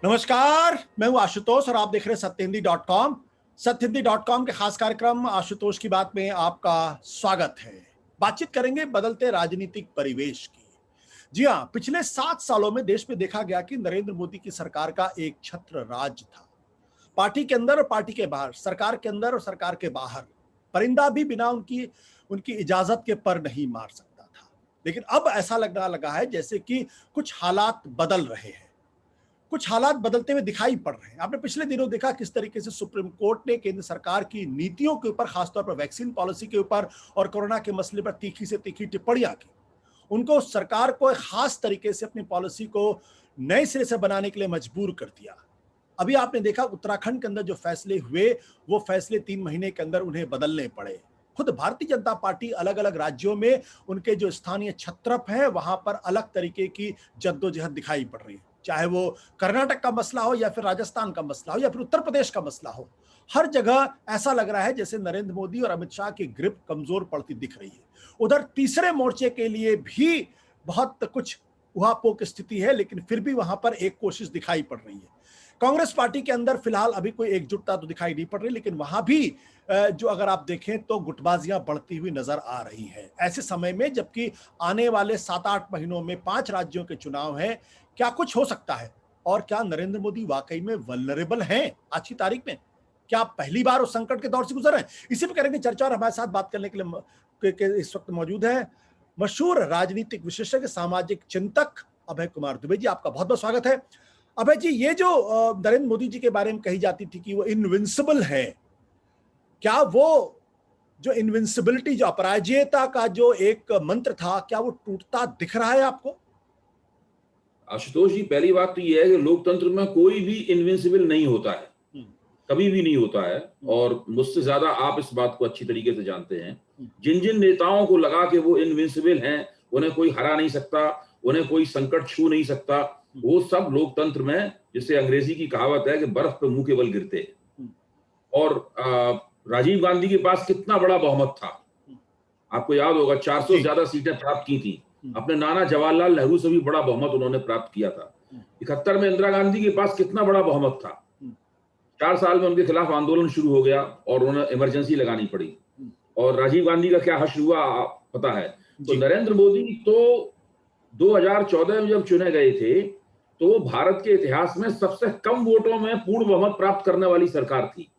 नमस्कार, मैं हूं आशुतोष और आप देख रहे हैं सत्यहिंदी.com। सत्यहिंदी.com के खास कार्यक्रम आशुतोष की बात में आपका स्वागत है। बातचीत करेंगे बदलते राजनीतिक परिवेश की। जी हां, पिछले 7 सालों में देश में देखा गया कि नरेंद्र मोदी की सरकार का एक छत्र राज था। पार्टी के अंदर और पार्टी के बाहर, सरकार के अंदर और सरकार के बाहर परिंदा भी बिना उनकी उनकी इजाजत के पर नहीं मार सकता था। लेकिन अब ऐसा लगने लगा है जैसे कि कुछ हालात बदल रहे हैं, कुछ हालात बदलते हुए दिखाई पड़ रहे हैं। आपने पिछले दिनों देखा किस तरीके से सुप्रीम कोर्ट ने केंद्र सरकार की नीतियों के ऊपर, खासतौर पर वैक्सीन पॉलिसी के ऊपर और कोरोना के मसले पर तीखी से तीखी टिप्पणियां की। उनको सरकार को एक खास तरीके से अपनी पॉलिसी को नए सिरे से बनाने के लिए मजबूर कर दिया। अभी आपने देखा उत्तराखंड के अंदर जो फैसले हुए, वो फैसले 3 महीने के अंदर उन्हें बदलने पड़े। खुद भारतीय जनता पार्टी अलग अलग राज्यों में उनके जो स्थानीय छत्रप हैं, वहां पर अलग तरीके की जद्दोजहद दिखाई पड़ रही है। चाहे वो कर्नाटक का मसला हो या फिर राजस्थान का मसला हो या फिर उत्तर प्रदेश का मसला हो, हर जगह ऐसा लग रहा है जैसे नरेंद्र मोदी और अमित शाह की ग्रिप कमजोर पड़ती दिख रही है। उधर तीसरे मोर्चे के लिए भी बहुत कुछ उहापोह की स्थिति है, लेकिन फिर भी वहां पर एक कोशिश दिखाई पड़ रही है। कांग्रेस पार्टी के अंदर फिलहाल अभी कोई एकजुटता तो दिखाई नहीं पड़ रही, लेकिन वहां भी जो अगर आप देखें तो गुटबाजियां बढ़ती हुई नजर आ रही हैं। ऐसे समय में जबकि आने वाले 7-8 महीनों में 5 राज्यों के चुनाव हैं, क्या कुछ हो सकता है? और क्या नरेंद्र मोदी वाकई में वल्नरेबल हैं आज की तारीख में? क्या आप पहली बार उस संकट के दौर से गुजर रहे हैं? इसी पे करेंगे चर्चा और हमारे साथ बात करने के लिए इस वक्त मौजूद है मशहूर राजनीतिक विशेषज्ञ, सामाजिक चिंतक अभय कुमार दुबे जी। आपका बहुत बहुत स्वागत है। अभय जी, ये जो नरेंद्र मोदी जी के बारे में कही जाती थी कि वो इनविंसिबल है, क्या वो जो इनविंसिबिलिटी, जो अपराजेयता का जो एक मंत्र था, क्या वो टूटता दिख रहा है आपको? आशुतोष जी, पहली बात तो यह है कि लोकतंत्र में कोई भी इनविंसिबल नहीं होता है, कभी भी नहीं होता है। और मुझसे ज्यादा आप इस बात को अच्छी तरीके से जानते हैं। जिन जिन नेताओं को लगा कि वो इनविंसिबल हैं, उन्हें कोई हरा नहीं सकता, उन्हें कोई संकट छू नहीं सकता, वो सब लोकतंत्र में, जिससे अंग्रेजी की कहावत है कि बर्फ पे मुंह के बल गिरते हैं। और राजीव गांधी के पास कितना बड़ा बहुमत था, आपको याद होगा, 400 से ज्यादा सीटें प्राप्त की थी। अपने नाना जवाहरलाल नेहरू से भी बड़ा बहुमत उन्होंने प्राप्त किया था। 71 में इंदिरा गांधी के पास कितना बड़ा बहुमत था। 4 साल में उनके खिलाफ आंदोलन शुरू हो गया और उन्हें इमरजेंसी लगानी पड़ी। और राजीव गांधी का क्या हश्र हुआ पता है। तो नरेंद्र मोदी तो 2014 में जब चुने गए थे, तो वो भारत के इतिहास में सबसे कम वोटों में पूर्ण बहुमत प्राप्त करने वाली सरकार थी।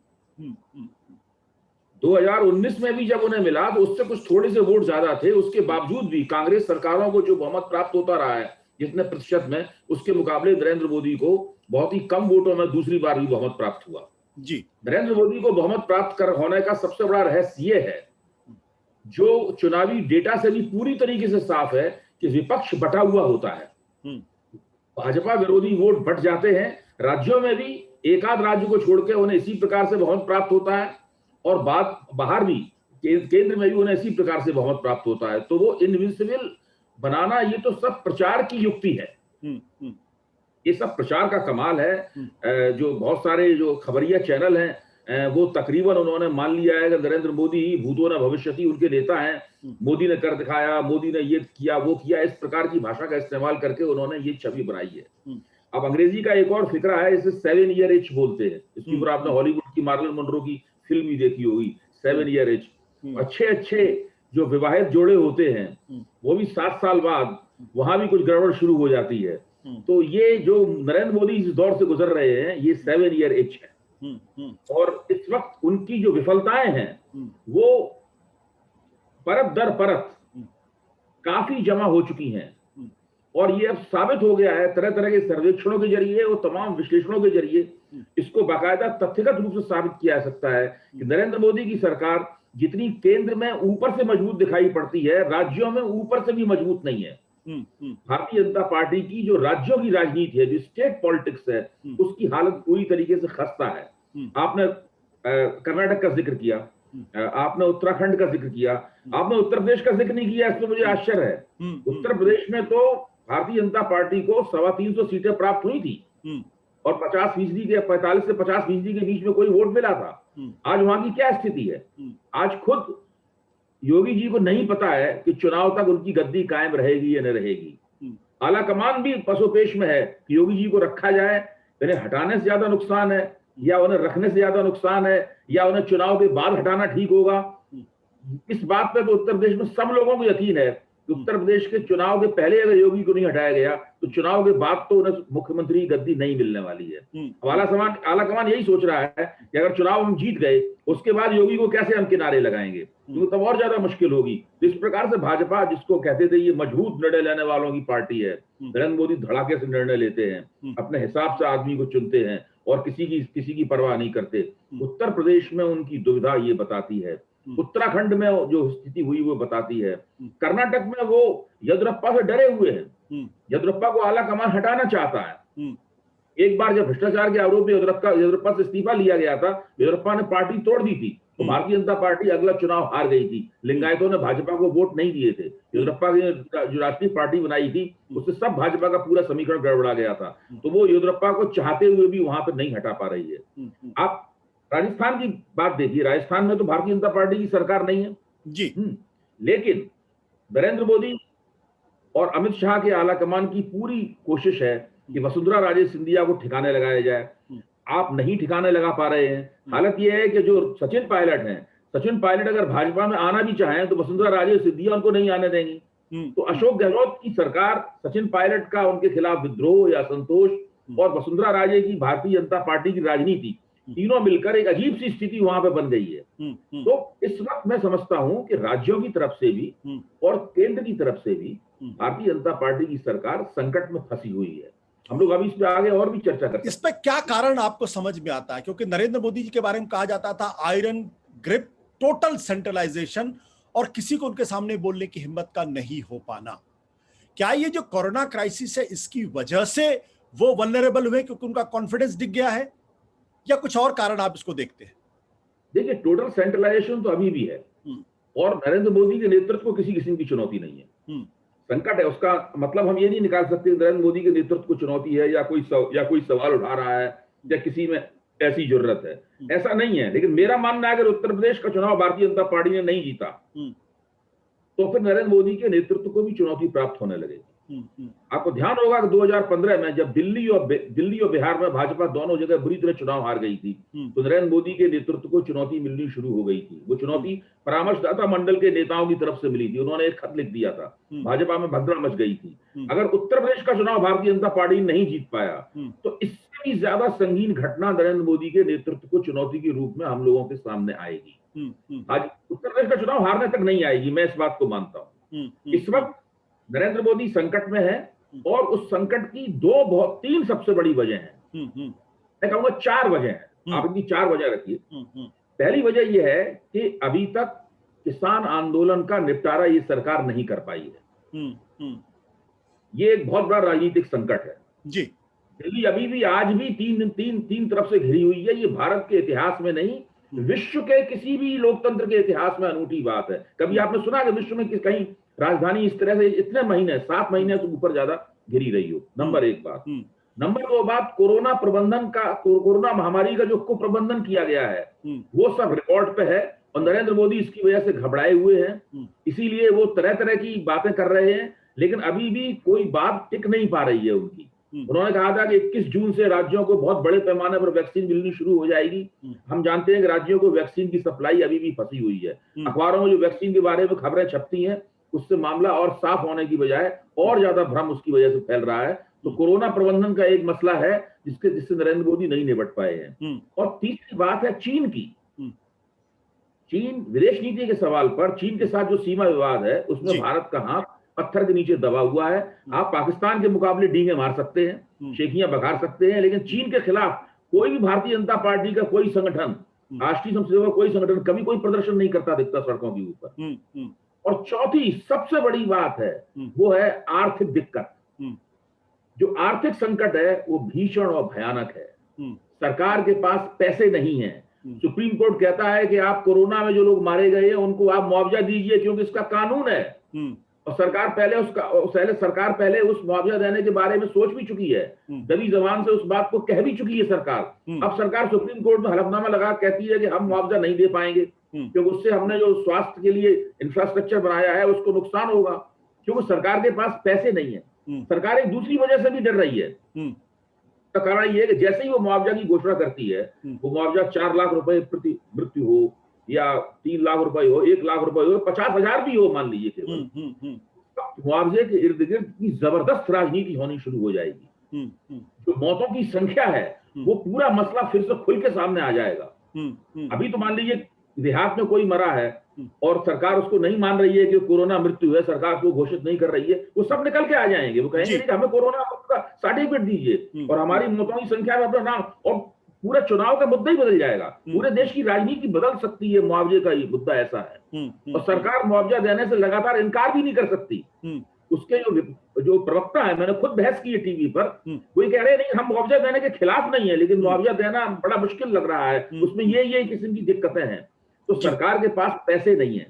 2019 में भी जब उन्हें मिला तो उससे कुछ थोड़े से वोट ज्यादा थे। उसके बावजूद भी कांग्रेस सरकारों को जो बहुमत प्राप्त होता रहा है जितने प्रतिशत में, उसके मुकाबले नरेंद्र मोदी को बहुत ही कम वोटों में दूसरी बार भी बहुमत प्राप्त हुआ। जी, नरेंद्र मोदी को बहुमत प्राप्त होने का सबसे बड़ा रहस्य ये है, जो चुनावी डेटा से भी पूरी तरीके से साफ है, कि विपक्ष बटा हुआ होता है। भाजपा विरोधी वोट बट जाते हैं। राज्यों में भी एक आध राज्य को छोड़ के उन्हें इसी प्रकार से बहुमत प्राप्त होता है, और बाहर भी केंद्र में भी उन्हें इसी प्रकार से बहुमत प्राप्त होता है। तो वो इनविंसिबल बनाना, ये तो सब प्रचार की युक्ति है। ये सब प्रचार का कमाल है। जो बहुत सारे जो खबरिया चैनल हैं, वो तकरीबन उन्होंने मान लिया है कि नरेंद्र मोदी ही भूतो न भविष्यति उनके नेता हैं। मोदी ने कर दिखाया, मोदी ने ये किया वो किया, इस प्रकार की भाषा का इस्तेमाल करके उन्होंने ये छवि बनाई है। अब अंग्रेजी का एक और फिक्रा है, इसे 7 ईयर इच बोलते हैं। इसकी ऊपर आपने हॉलीवुड की मार्लन मोनरो की फिल्म भी देखी होगी, 7 ईयर इच। अच्छे अच्छे जो विवाहित जोड़े होते हैं, वो भी 7 साल बाद वहां भी कुछ गड़बड़ शुरू हो जाती है। तो ये जो नरेंद्र मोदी इस दौर से गुजर रहे हैं, ये 7 ईयर इच है। और इस वक्त उनकी जो विफलताएं हैं, वो परत दर परत काफी जमा हो चुकी हैं। और ये अब साबित हो गया है तरह तरह के सर्वेक्षणों के जरिए और तमाम विश्लेषणों के जरिए, इसको बाकायदा तथ्यगत रूप से साबित किया जा सकता है कि नरेंद्र मोदी की सरकार जितनी केंद्र में ऊपर से मजबूत दिखाई पड़ती है, राज्यों में ऊपर से भी मजबूत नहीं है। भारतीय जनता पार्टी की जो राज्यों की राजनीति है, जो स्टेट पॉलिटिक्स है, उसकी हालत पूरी तरीके से खस्ता है। आपने कर्नाटक का जिक्र किया, आपने उत्तराखंड का जिक्र किया, आपने उत्तर प्रदेश का जिक्र नहीं किया। इसमें मुझे आश्चर्य है। उत्तर प्रदेश में तो भारतीय जनता पार्टी को 325 सीटें प्राप्त हुई थी और 50% के 45 से 50% के बीच में कोई वोट मिला था। आज वहां की क्या स्थिति है? आज खुद योगी जी को नहीं पता है कि चुनाव तक उनकी गद्दी कायम रहेगी या न रहेगी। आला कमान भी पसोपेश में है कि योगी जी को रखा जाए इन्हें हटाने से ज्यादा नुकसान है या उन्हें रखने से ज्यादा नुकसान है या उन्हें चुनाव के बाद हटाना ठीक होगा? इस बात पे तो उत्तर प्रदेश में सब लोगों को यकीन है कि उत्तर प्रदेश के चुनाव के पहले अगर योगी को नहीं हटाया गया तो चुनाव के बाद तो उन्हें मुख्यमंत्री की गद्दी नहीं मिलने वाली है। अब आलाकमान यही सोच रहा है कि अगर चुनाव हम जीत गए उसके बाद योगी को कैसे हम किनारे लगाएंगे, तो तब और ज्यादा मुश्किल होगी। इस प्रकार से भाजपा, जिसको कहते थे ये मजबूत निर्णय लेने वालों की पार्टी है, नरेंद्र मोदी धड़ाके से निर्णय लेते हैं, अपने हिसाब से आदमी को चुनते हैं और किसी की परवाह नहीं करते। उत्तर प्रदेश में उनकी दुविधा ये बताती है, उत्तराखंड में जो स्थिति हुई वो बताती है, कर्नाटक में वो येदियुरप्पा से डरे हुए हैं, येदियुरप्पा को आला कमान हटाना चाहता है। एक बार जब भ्रष्टाचार के आरोप में येदियुरप्पा से इस्तीफा लिया गया था, येदियुरप्पा ने पार्टी तोड़ दी थी, तो भारतीय जनता पार्टी अगला चुनाव हार गई थी। लिंगायतों ने भाजपा को वोट नहीं दिए थे। येदियुरप्पा की जो राष्ट्रीय पार्टी बनाई थी उससे सब भाजपा का पूरा समीकरण गड़बड़ा गया था, तो वो येदियुरप्पा को चाहते हुए भी वहां पर नहीं हटा पा रही है। आप राजस्थान की बात देखिए, राजस्थान में तो भारतीय जनता पार्टी की सरकार नहीं है जी, लेकिन नरेंद्र मोदी और अमित शाह के आलाकमान की पूरी कोशिश है कि वसुंधरा राजे सिंधिया को ठिकाने लगाया जाए। आप नहीं ठिकाने लगा पा रहे हैं। हालत यह है कि जो सचिन पायलट हैं, सचिन पायलट अगर भाजपा में आना भी चाहें तो वसुंधरा राजे सिंधिया उनको नहीं आने देंगी। तो अशोक गहलोत की सरकार सचिन पायलट का उनके खिलाफ विद्रोह या असंतोष और वसुंधरा राजे की भारतीय जनता पार्टी की राजनीति, तीनों मिलकर एक अजीब सी स्थिति वहां पे बन गई है। तो इस वक्त मैं समझता हूं कि राज्यों की तरफ से भी और केंद्र की तरफ से भी भारतीय जनता पार्टी की सरकार संकट में फंसी हुई है। हम लोग अभी इस पे आगे और भी चर्चा करते हैं। इस पे क्या कारण आपको समझ में आता है? क्योंकि नरेंद्र मोदी जी के बारे में कहा जाता था आयरन ग्रिप, टोटल सेंट्रलाइजेशन और किसी को उनके सामने बोलने की हिम्मत का नहीं हो पाना। क्या ये जो कोरोना क्राइसिस है इसकी वजह से वो वल्नरेबल हुए क्योंकि उनका कॉन्फिडेंस दिख गया है, या कुछ और कारण आप इसको देखते हैं? देखिए, टोटल सेंट्रलाइजेशन तो अभी भी है और नरेंद्र मोदी के नेतृत्व को किसी किस्म की चुनौती नहीं है। संकट है, उसका मतलब हम ये नहीं निकाल सकते नरेंद्र मोदी के नेतृत्व को चुनौती है या कोई सवाल उठा रहा है या किसी में ऐसी जरूरत है, ऐसा नहीं है। लेकिन मेरा मानना है अगर उत्तर प्रदेश का चुनाव भारतीय जनता पार्टी ने नहीं जीता तो फिर नरेंद्र मोदी के नेतृत्व को भी चुनौती प्राप्त होने लगेगी। आपको ध्यान होगा कि 2015 में जब दिल्ली और बिहार में भाजपा दोनों जगह बुरी तरह चुनाव हार गई थी तो नरेंद्र मोदी के नेतृत्व को चुनौती मिलनी शुरू हो गई थी। वो चुनौती परामर्शदाता मंडल के नेताओं की तरफ से मिली थी। उन्होंने एक खत लिख दिया था, भाजपा में भगदड़ मच गई थी। अगर उत्तर प्रदेश का चुनाव भारतीय जनता पार्टी नहीं जीत पाया तो इससे भी ज्यादा संगीन घटना नरेंद्र मोदी के नेतृत्व को चुनौती के रूप में हम लोगों के सामने आएगी। आज उत्तर प्रदेश का चुनाव हारने तक नहीं आएगी, मैं इस बात को मानता हूँ। इस वक्त नरेंद्र मोदी संकट में है और उस संकट की तीन सबसे बड़ी वजह है। मैं कहूंगा 4 वजह है, आप इनकी 4 वजह रखिए। पहली वजह यह है कि अभी तक किसान आंदोलन का निपटारा ये सरकार नहीं कर पाई है। ये एक बहुत बड़ा राजनीतिक संकट है जी। दिल्ली अभी भी आज भी तीन तरफ से घिरी हुई है। ये भारत के इतिहास में नहीं, विश्व के किसी भी लोकतंत्र के इतिहास में अनूठी बात है। कभी आपने सुना कि विश्व में कहीं राजधानी इस तरह से इतने महीने 7 महीने से ऊपर ज्यादा घिरी रही हो? नंबर 1 बात। नंबर 2 बात, कोरोना महामारी का जो कुप्रबंधन किया गया है वो सब रिकॉर्ड पे है और नरेंद्र मोदी इसकी वजह से घबराए हुए हैं। इसीलिए वो तरह तरह की बातें कर रहे हैं लेकिन अभी भी कोई बात टिक नहीं पा रही है उनकी। उन्होंने कहा था कि 21 जून से राज्यों को बहुत बड़े पैमाने पर वैक्सीन मिलनी शुरू हो जाएगी। हम जानते हैं कि राज्यों को वैक्सीन की सप्लाई अभी भी फंसी हुई है। अखबारों में जो वैक्सीन के बारे में खबरें छपती हैं उससे मामला और साफ होने की बजाय और ज्यादा भ्रम उसकी वजह से फैल रहा है। तो कोरोना प्रबंधन का एक मसला है जिससे नरेंद्र मोदी नहीं निपट पाए हैं। और तीसरी बात है चीन की। चीन विदेश नीति के सवाल पर चीन के साथ जो सीमा विवाद है उसमें भारत का हाथ पत्थर के नीचे दबा हुआ है। आप पाकिस्तान के मुकाबले डींगे मार सकते हैं, शेखियां बघार सकते हैं, लेकिन चीन के खिलाफ कोई भी भारतीय जनता पार्टी का कोई संगठन, राष्ट्रीय स्वयंसेवक कोई संगठन कभी कोई प्रदर्शन नहीं करता दिखता सड़कों के ऊपर। और चौथी सबसे बड़ी बात है वो है आर्थिक दिक्कत। जो आर्थिक संकट है वो भीषण और भयानक है। सरकार के पास पैसे नहीं है। सुप्रीम कोर्ट कहता है कि आप कोरोना में जो लोग मारे गए हैं उनको आप मुआवजा दीजिए क्योंकि इसका कानून है और सरकार पहले उस मुआवजा देने के बारे में सोच भी चुकी है, दबी जबान से उस बात को कह भी चुकी है सरकार। अब सरकार सुप्रीम कोर्ट में हलफनामा लगा कहती है कि हम मुआवजा नहीं दे पाएंगे क्योंकि उससे हमने जो स्वास्थ्य के लिए इंफ्रास्ट्रक्चर बनाया है उसको नुकसान होगा, क्योंकि सरकार के पास पैसे नहीं है। सरकार एक दूसरी वजह से भी डर रही है। उसका कारण ये है कि जैसे ही वो मुआवजा की घोषणा करती है, वो मुआवजा 4 लाख रुपए प्रति मृत्यु हो या 3 लाख रुपए हो, 1 लाख रुपए हो, 50,000 भी हो मान लीजिए केवल, मुआवजे के इर्द गिर्द की जबरदस्त राजनीति होनी शुरू हो जाएगी। जो मौतों की संख्या है वो पूरा मसला फिर से खुल के सामने आ जाएगा। अभी तो मान लीजिए देहात में कोई मरा है और सरकार उसको नहीं मान रही है कि कोरोना मृत्यु है, सरकार को घोषित नहीं कर रही है, वो सब निकल के आ जाएंगे, वो कहेंगे कि हमें कोरोना का सर्टिफिकेट दीजिए और हमारी मौतों की संख्या में अपना नाम, और पूरा चुनाव का मुद्दा ही बदल जाएगा। पूरे देश की राजनीति बदल सकती है, मुआवजे का ये मुद्दा ऐसा है। और सरकार मुआवजा देने से लगातार इनकार भी नहीं कर सकती। उसके जो प्रवक्ता है, मैंने खुद बहस की है टीवी पर, कोई कह रहे हैं नहीं हम मुआवजा देने के खिलाफ नहीं है, लेकिन मुआवजा देना बड़ा मुश्किल लग रहा है, उसमें ये किस्म की दिक्कतें हैं। तो सरकार के पास पैसे नहीं है।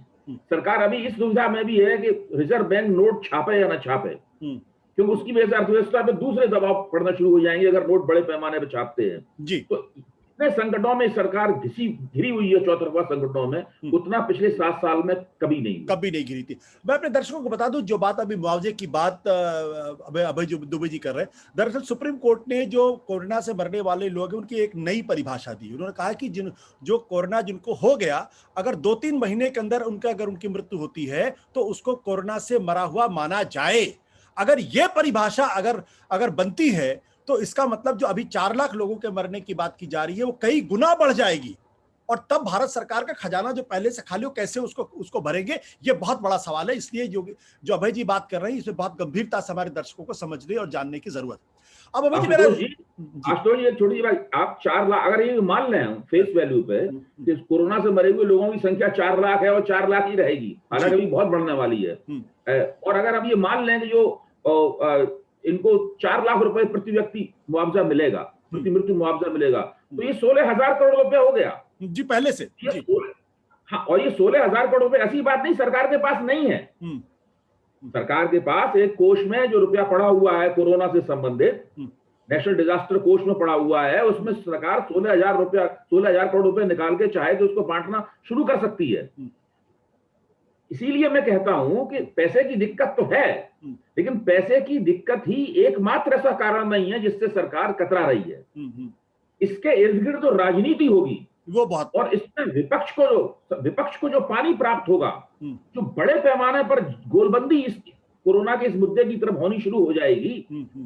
सरकार अभी इस दुविधा में भी है कि रिजर्व बैंक नोट छापे या ना छापे, क्योंकि उसकी वजह से अर्थव्यवस्था पे दूसरे दबाव पड़ना शुरू हो जाएंगे अगर नोट बड़े पैमाने पर छापते हैं जी। तो इतने संकटों में सरकार घिरी हुई है, चौतरफा संकटों में, उतना पिछले 7 साल में कभी नहीं घिरी थी। मैं अपने दर्शकों को बता दूं, जो बात अभी मुआवजे की बात अभय दुबे जी कर रहे हैं, दरअसल सुप्रीम कोर्ट ने जो कोरोना से मरने वाले लोग हैं उनकी एक नई परिभाषा दी। उन्होंने कहा कि जो कोरोना जिनको हो गया, अगर 2-3 महीने के अंदर अगर उनकी मृत्यु होती है तो उसको कोरोना से मरा हुआ माना जाए। अगर ये परिभाषा अगर बनती है तो इसका मतलब जो अभी 4 लाख लोगों के मरने की बात की जा रही है वो कई गुना बढ़ जाएगी, और तब भारत सरकार का खजाना जो पहले से खाली हो कैसे उसको भरेंगे, ये बहुत बड़ा सवाल है। इसलिए जो अभय जी बात कर रहे हैं इसमें बहुत गंभीरता से हमारे दर्शकों को समझने और जानने की जरूरत है। अब अभय जी मेरा आशुतोष जी छोटी सी बात, आप 4 लाख अगर ये मान लें हम फेस वैल्यू पे कि कोरोना से मरे हुए लोगों की संख्या 4 लाख है और 4 लाख ही रहेगी, हालांकि अभी बहुत बढ़ने वाली है, और अगर हम ये मान लें कि जो इनको 4 लाख रुपए प्रति व्यक्ति मुआवजा मिलेगा, प्रति मृत्यु मुआवजा मिलेगा, तो ये 16,000 करोड़ रुपए हो गया जी पहले से जी। हाँ, और ये 16,000 करोड़ रुपए ऐसी बात नहीं सरकार के पास नहीं है। सरकार के पास एक कोष में जो रुपया पड़ा हुआ है कोरोना से संबंधित, नेशनल डिजास्टर कोष में पड़ा हुआ है, उसमें सरकार 16,000 करोड़ रुपए निकाल के चाहे तो उसको बांटना शुरू कर सकती है। इसीलिए मैं कहता हूं कि पैसे की दिक्कत तो है, लेकिन पैसे की दिक्कत ही एकमात्र ऐसा कारण नहीं है जिससे सरकार कतरा रही है। इसके इर्द गिर्द जो राजनीति होगी वो बहुत, और इसमें विपक्ष को जो पानी प्राप्त होगा, जो बड़े पैमाने पर गोलबंदी इस कोरोना के इस मुद्दे की तरफ होनी शुरू हो जाएगी,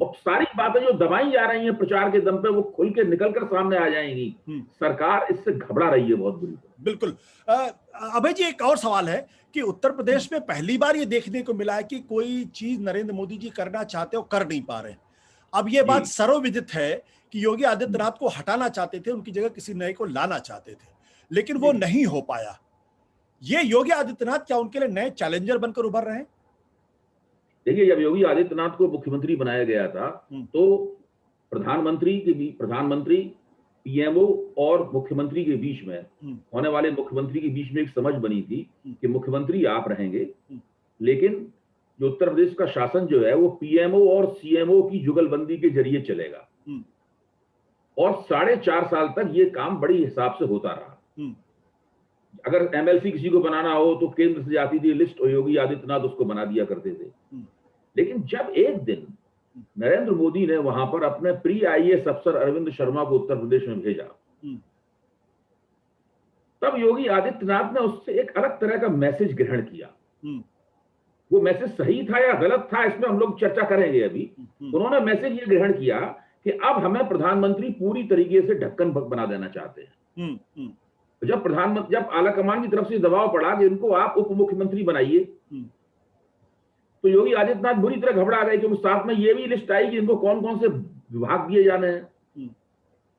और सारी बातें जो दबाई जा रही हैं प्रचार के दम पे वो खुल के निकल कर सामने आ जाएंगी। सरकार इससे घबरा रही है बहुत बुरी। बिल्कुल। अभय जी एक और सवाल है कि उत्तर प्रदेश में पहली बार ये देखने को मिला है कि कोई चीज नरेंद्र मोदी जी करना चाहते हो कर नहीं पा रहे। अब ये बात सर्वविदित है कि योगी आदित्यनाथ को हटाना चाहते थे, उनकी जगह किसी नए को लाना चाहते थे, लेकिन वो नहीं हो पाया। ये योगी आदित्यनाथ क्या उनके लिए नए चैलेंजर बनकर उभर रहे हैं? देखिए, जब योगी आदित्यनाथ को मुख्यमंत्री बनाया गया था तो प्रधानमंत्री पीएमओ और मुख्यमंत्री के बीच में, होने वाले मुख्यमंत्री के बीच में एक समझ बनी थी कि मुख्यमंत्री आप रहेंगे, लेकिन जो उत्तर प्रदेश का शासन जो है वो पीएमओ और सीएमओ की जुगलबंदी के जरिए चलेगा, और 4.5 साल तक ये काम बड़ी हिसाब से होता रहा। अगर एमएलसी किसी को बनाना हो तो केंद्र से जाती थी लिस्ट और योगी आदित्यनाथ उसको बना दिया करते थे। लेकिन जब एक दिन नरेंद्र मोदी ने वहां पर अपने प्री आईएएस अफसर अरविंद शर्मा को उत्तर प्रदेश में भेजा, तब योगी आदित्यनाथ ने उससे एक अलग तरह का मैसेज ग्रहण किया। वो मैसेज सही था या गलत था इसमें हम लोग चर्चा करेंगे अभी। उन्होंने मैसेज ये ग्रहण किया कि अब हमें प्रधानमंत्री पूरी तरीके से ढक्कन बना देना चाहते हैं। जब आला कमान की तरफ से दबाव पड़ा कि इनको आप उप मुख्यमंत्री बनाइए, तो योगी आदित्यनाथ बुरी तरह घबरा गए, क्योंकि साथ में ये भी लिस्ट आई कि इनको कौन कौन से विभाग दिए जाने हैं।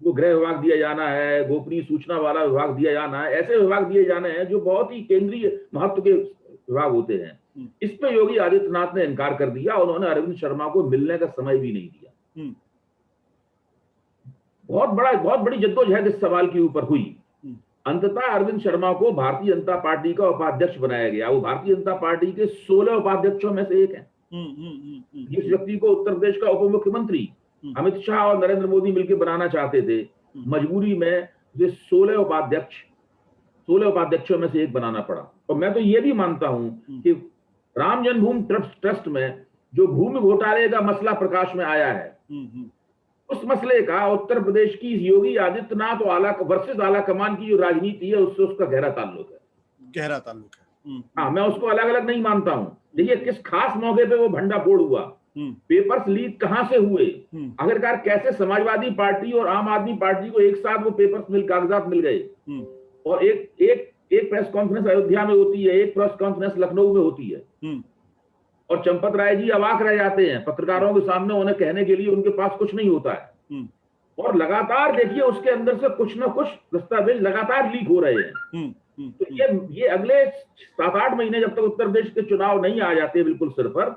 वो गृह विभाग दिया जाना है, गोपनीय सूचना वाला विभाग दिया जाना है, ऐसे विभाग दिए जाने हैं जो बहुत ही केंद्रीय महत्व के विभाग होते हैं। इस पे योगी आदित्यनाथ ने इनकार कर दिया। उन्होंने अरविंद शर्मा को मिलने का समय भी नहीं दिया। बहुत बड़ी जद्दोजहद इस सवाल के ऊपर हुई। अंततः अरविंद शर्मा को भारतीय जनता पार्टी का उपाध्यक्ष बनाया गया। वो भारतीय जनता पार्टी के 16 उपाध्यक्षों में से एक है। जिस व्यक्ति को उत्तर प्रदेश का उप मुख्यमंत्री अमित शाह और नरेंद्र मोदी मिलकर बनाना चाहते थे, मजबूरी में 16 उपाध्यक्षों में से एक बनाना पड़ा। और मैं तो ये भी मानता हूं कि राम जन्मभूमि ट्रस्ट में जो भूमि घोटाले का मसला प्रकाश में आया है, उस मसले का उत्तर प्रदेश की योगी आदित्यनाथ और आला वर्सेस आला कमान की जो राजनीति है उससे उसका गहरा ताल्लुक है। गहरा ताल्लुक है। हाँ, मैं उसको अलग अलग नहीं मानता हूं। देखिए किस खास मौके पे वो भंडाफोड़ हुआ, पेपर्स लीक कहां से हुए, आखिरकार कैसे समाजवादी पार्टी और आम आदमी पार्टी को एक साथ वो पेपर्स कागजात मिल गए, और एक प्रेस कॉन्फ्रेंस अयोध्या में होती है, एक प्रेस कॉन्फ्रेंस लखनऊ में होती है, और चंपत राय जी अवाक रह जाते हैं पत्रकारों के सामने, उन्हें कहने के लिए उनके पास कुछ नहीं होता है, और लगातार देखिए उसके अंदर से कुछ ना कुछ दस्तावेज लगातार लीक हो रहे हैं। तो ये अगले 7-8 महीने जब तक उत्तर प्रदेश के चुनाव नहीं आ जाते बिल्कुल सिर पर,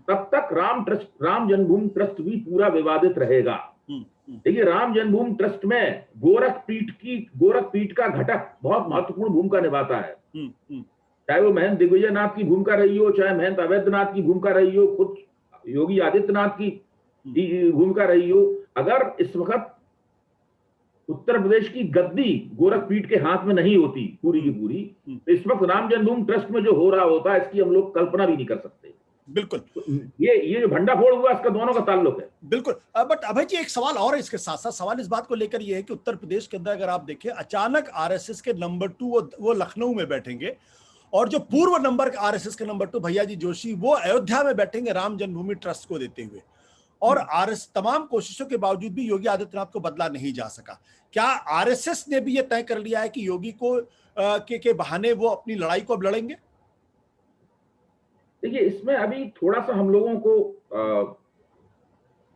तब तक राम जन्मभूमि ट्रस्ट भी पूरा विवादित रहेगा। देखिए राम जन्मभूमि ट्रस्ट में गोरखपीठ का घटक बहुत महत्वपूर्ण भूमिका निभाता है, चाहे वो महंत दिग्विजय नाथ की भूमिका रही हो, चाहे महंत अवैधनाथ की भूमिका रही हो, खुद योगी आदित्यनाथ की भूमिका रही हो। अगर इस वक्त उत्तर प्रदेश की गद्दी गोरखपीठ के हाथ में नहीं होती पूरी की पूरी, तो इस वक्त राम जन्मभूमि ट्रस्ट में जो हो रहा होता है इसकी हम लोग कल्पना भी नहीं कर सकते। बिल्कुल, ये जो भंडाफोड़ हुआ इसका दोनों का ताल्लुक है। बिल्कुल। बट अभय जी, एक सवाल और है इसके साथ साथ। सवाल इस बात को लेकर ये है कि उत्तर प्रदेश के अंदर अगर आप देखें, अचानक आरएसएस के नंबर 2 वो लखनऊ में बैठेंगे, और जो पूर्व नंबर आरएसएस के नंबर 2 भैया जी जोशी वो अयोध्या में बैठेंगे राम जन्मभूमि ट्रस्ट को देते हुए, और आरएस तमाम कोशिशों के बावजूद भी योगी आदित्यनाथ को बदला नहीं जा सका। क्या आरएसएस ने भी ये तय कर लिया है कि योगी को के बहाने वो अपनी लड़ाई को अब लड़ेंगे? देखिए इसमें अभी थोड़ा सा हम लोगों को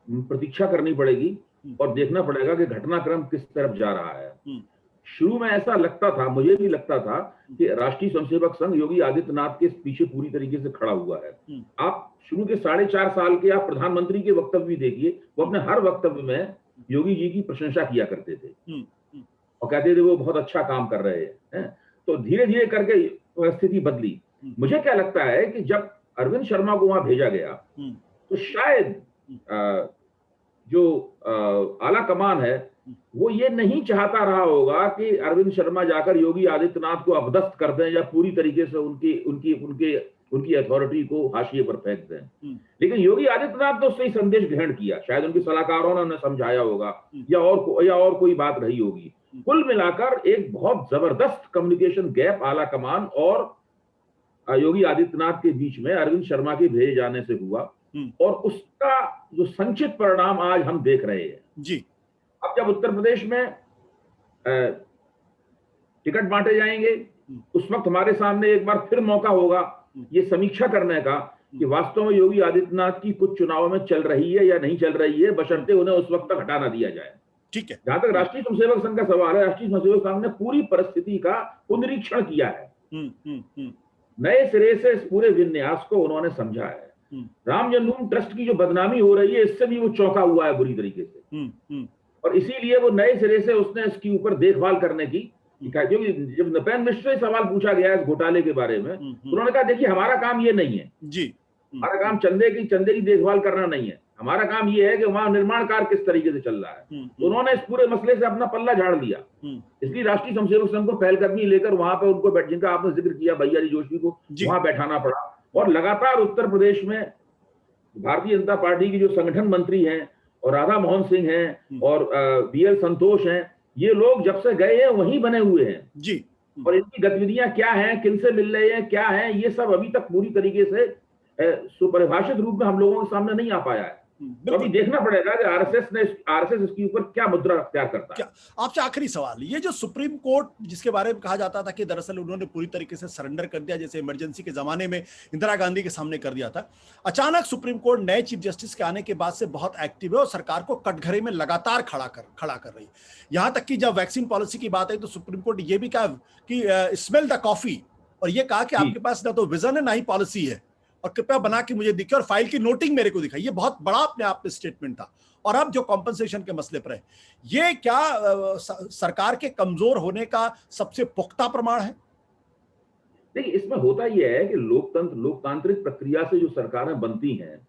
प्रतीक्षा करनी पड़ेगी और देखना पड़ेगा कि घटनाक्रम किस तरफ जा रहा है। शुरू में ऐसा लगता था, मुझे भी लगता था कि राष्ट्रीय स्वयंसेवक संघ योगी आदित्यनाथ के पीछे पूरी तरीके से खड़ा हुआ है। आप शुरू के 4.5 साल के आप प्रधानमंत्री के वक्तव्य भी देखिए, वो अपने हर वक्तव्य में योगी जी की प्रशंसा किया करते थे और कहते थे वो बहुत अच्छा काम कर रहे हैं। तो धीरे धीरे करके परिस्थिति बदली। मुझे क्या लगता है कि जब अरविंद शर्मा को वहां भेजा गया तो शायद जो आला कमान है वो ये नहीं चाहता रहा होगा कि अरविंद शर्मा जाकर योगी आदित्यनाथ को अपदस्थ कर दें या पूरी तरीके से उनकी अथॉरिटी को हाशिए पर फेंक दें। लेकिन योगी आदित्यनाथ ने उससे संदेश ग्रहण किया, शायद उनके सलाहकारों ने उन्हें समझाया होगा या और कोई बात रही होगी। कुल मिलाकर एक बहुत जबरदस्त कम्युनिकेशन गैप आला कमान और योगी आदित्यनाथ के बीच में अरविंद शर्मा के भेजे जाने से हुआ, और उसका जो संचित परिणाम आज हम देख रहे हैं जी। अब जब उत्तर प्रदेश में टिकट बांटे जाएंगे उस वक्त हमारे सामने एक बार फिर मौका होगा ये समीक्षा करने का कि वास्तव में योगी आदित्यनाथ की कुछ चुनावों में चल रही है या नहीं चल रही है, बशर्ते उन्हें उस वक्त तक हटा ना दिया जाए। ठीक है। जहां तक राष्ट्रीय स्वयंसेवक संघ का सवाल है, राष्ट्रीय स्वयंसेवक संघ ने पूरी परिस्थिति का पुनरीक्षण किया है, नए सिरे से इस पूरे विन्यास को उन्होंने समझा है। राम जन्मभूमि ट्रस्ट की जो बदनामी हो रही है इससे भी वो चौंका हुआ है बुरी तरीके से, और इसीलिए वो नए सिरे से उसने इसके ऊपर देखभाल करने की, क्योंकि जब नृपेंद्र मिश्र से सवाल पूछा गया इस घोटाले के बारे में, उन्होंने कहा देखिए हमारा काम ये नहीं है जी, हमारा काम चंदे की देखभाल करना नहीं है, हमारा काम ये है कि वहां निर्माण कार्य किस तरीके से चल रहा है। उन्होंने इस पूरे मसले से अपना पल्ला झाड़ लिया, इसलिए राष्ट्रीय स्वयंसेवक संघ को पहलकदमी लेकर वहां पर उनको जिनका आपने जिक्र किया भैया जी जोशी को वहां बैठाना पड़ा, और लगातार उत्तर प्रदेश में भारतीय जनता पार्टी की जो संगठन मंत्री हैं और राधा मोहन सिंह हैं और बीएल संतोष हैं, ये लोग जब से गए हैं वहीं बने हुए हैं जी, और इनकी गतिविधियां क्या हैं, किन से मिल रहे हैं, क्या है, ये सब अभी तक पूरी तरीके से सुपरिभाषित रूप में हम लोगों के सामने नहीं आ पाया है। तो अभी देखना पड़ेगा कि आरएसएस इसके ऊपर क्या मुद्रा अख्तियार करता है। आपसे आखिरी सवाल, ये जो सुप्रीम कोर्ट जिसके बारे में कहा जाता था कि दरअसल उन्होंने पूरी तरीके से सरेंडर कर दिया, जैसे इमरजेंसी के जमाने में इंदिरा गांधी के सामने कर दिया था, अचानक सुप्रीम कोर्ट नए चीफ जस्टिस के आने के बाद से बहुत एक्टिव है और सरकार को कटघरे में लगातार खड़ा कर रही है। यहां तक कि जब वैक्सीन पॉलिसी की बात आई तो सुप्रीम कोर्ट ये भी कहा कि स्मेल द कॉफी, और ये कहा कि आपके पास ना तो विजन है ना ही पॉलिसी है, और कृपया बना के मुझे दिखे और फाइल की नोटिंग मेरे को दिखाई। ये बहुत बड़ा अपने आप में स्टेटमेंट था। और अब जो कॉम्पनसेशन के मसले पर है, ये क्या सरकार के कमजोर होने का सबसे पुख्ता प्रमाण है? देखिए इसमें होता यह है कि लोकतांत्रिक प्रक्रिया से जो सरकारें बनती हैं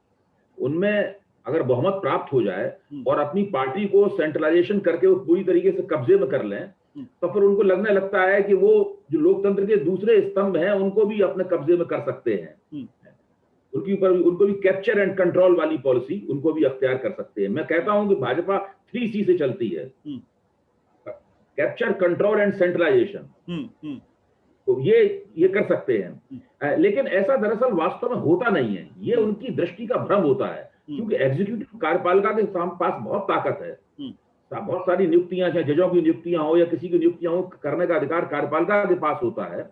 उनमें अगर बहुमत प्राप्त हो जाए और अपनी पार्टी को सेंट्रलाइजेशन करके वो पूरी तरीके से कब्जे में कर लें, तो फिर उनको लगने लगता है कि वो जो लोकतंत्र के दूसरे स्तंभ हैं उनको भी अपने कब्जे में कर सकते हैं। उनके ऊपर उनको भी कैप्चर एंड कंट्रोल वाली पॉलिसी उनको भी अख्तियार कर सकते हैं। मैं कहता हूं कि भाजपा 3C से चलती है, कैप्चर, कंट्रोल एंड सेंट्रलाइजेशन। तो ये कर सकते हैं, लेकिन ऐसा दरअसल वास्तव में होता नहीं है। ये उनकी दृष्टि का भ्रम होता है, क्योंकि एग्जीक्यूटिव कार्यपालिका के पास बहुत ताकत है, बहुत सारी नियुक्तियां, चाहे जजों की नियुक्तियां हो या किसी की नियुक्तियां हो, करने का अधिकार कार्यपालिका के पास होता है।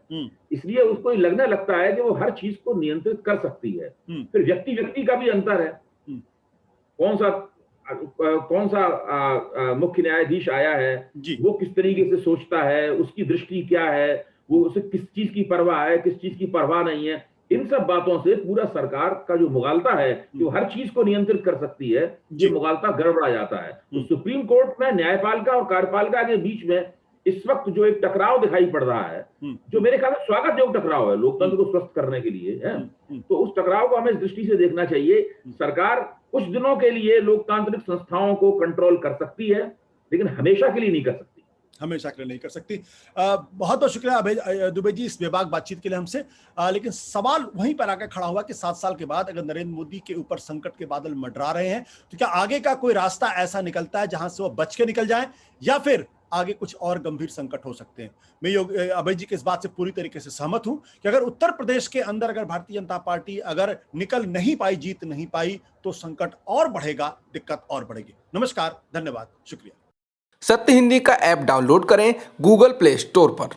इसलिए उसको लगने लगता है कि वो हर चीज को नियंत्रित कर सकती है। फिर व्यक्ति व्यक्ति का भी अंतर है, कौन सा मुख्य न्यायाधीश आया है, वो किस तरीके से सोचता है, उसकी दृष्टि क्या है, वो उसे किस चीज की परवाह है, किस चीज की परवाह नहीं है। इन सब बातों से पूरा सरकार का जो मुगालता है, जो हर चीज को नियंत्रित कर सकती है, ये मुगालता गड़बड़ा जाता है। तो सुप्रीम कोर्ट में न्यायपालिका और कार्यपालिका के बीच में इस वक्त जो एक टकराव दिखाई पड़ रहा है, जो मेरे ख्याल में स्वागत योग्य टकराव है लोकतंत्र को स्वस्थ करने के लिए है, तो उस टकराव को हमें इस दृष्टि से देखना चाहिए। सरकार कुछ दिनों के लिए लोकतांत्रिक संस्थाओं को कंट्रोल कर सकती है, लेकिन हमेशा के लिए नहीं कर सकती। हमेशा के लिए नहीं कर सकती। बहुत बहुत शुक्रिया अभय दुबे जी इस बेबाक बातचीत के लिए हमसे। लेकिन सवाल वहीं पर आकर खड़ा हुआ कि 7 साल के बाद अगर नरेंद्र मोदी के ऊपर संकट के बादल मंडरा रहे हैं, तो क्या आगे का कोई रास्ता ऐसा निकलता है जहां से वो बच के निकल जाए, या फिर आगे कुछ और गंभीर संकट हो सकते हैं? मैं अभय जी की इस बात से पूरी तरीके से सहमत हूं कि अगर उत्तर प्रदेश के अंदर अगर भारतीय जनता पार्टी अगर निकल नहीं पाई, जीत नहीं पाई, तो संकट और बढ़ेगा, दिक्कत और बढ़ेगी। नमस्कार, धन्यवाद, शुक्रिया। सत्य हिंदी का ऐप डाउनलोड करें गूगल प्ले स्टोर पर।